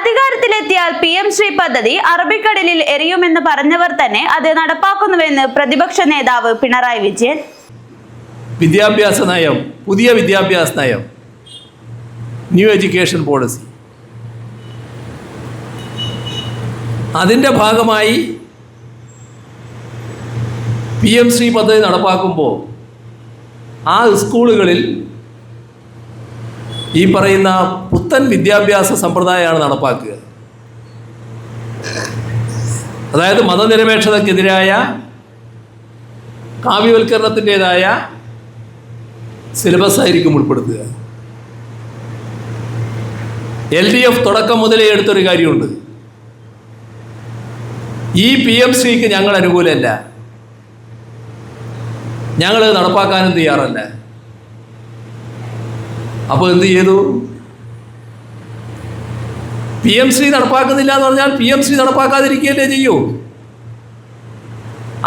അധികാരത്തിലെത്തിയാൽ PM ശ്രീ പദ്ധതി അറബിക്കടലിൽ എറിയുമെന്ന് പറഞ്ഞവർ തന്നെ അത് നടപ്പാക്കുന്നുവെന്ന് പ്രതിപക്ഷ നേതാവ് പിണറായി വിജയൻ. വിദ്യാഭ്യാസ നയം, പുതിയ വിദ്യാഭ്യാസ നയം, ന്യൂ എഡ്യൂക്കേഷൻ പോളിസി, അതിൻ്റെ ഭാഗമായി PM ശ്രീ പദ്ധതി നടപ്പാക്കുമ്പോൾ ആ സ്കൂളുകളിൽ ഈ പറയുന്ന പുത്തൻ വിദ്യാഭ്യാസ സമ്പ്രദായമാണ് നടപ്പാക്കുക. അതായത് മതനിരപേക്ഷതക്കെതിരായ കാവ്യവൽക്കരണത്തിൻ്റെതായ സിലബസ് ആയിരിക്കും ഉൾപ്പെടുത്തുക. LDF തുടക്കം മുതലേ എടുത്തൊരു കാര്യമുണ്ട്, ഈ PM ശ്രീക്ക് ഞങ്ങൾ അനുകൂലമല്ല, ഞങ്ങൾ നടപ്പാക്കാനും തയ്യാറല്ല. അപ്പോൾ എന്ത് ചെയ്തു? PM ശ്രീ നടപ്പാക്കുന്നില്ല എന്ന് പറഞ്ഞാൽ PM ശ്രീ നടപ്പാക്കാതിരിക്കുകയല്ലേ ചെയ്യൂ.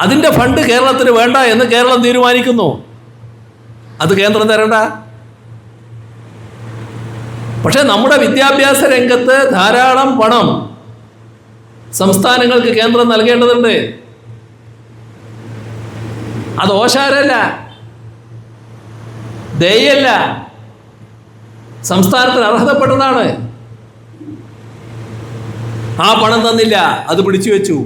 അതിൻ്റെ ഫണ്ട് കേരളത്തിന് വേണ്ട എന്ന് കേരളം തീരുമാനിക്കുന്നു, അത് കേന്ദ്രം തരണ്ട. പക്ഷെ നമ്മുടെ വിദ്യാഭ്യാസ രംഗത്ത് ധാരാളം പണം സംസ്ഥാനങ്ങൾക്ക് കേന്ദ്രം നൽകേണ്ടതുണ്ട്. അത് ഓശാരല്ല, ദയയല്ല, സംസ്ഥാനത്തിന് അർഹതപ്പെട്ടതാണ്. ആ പണം തന്നില്ല, അത് പിടിച്ചു വെച്ചു.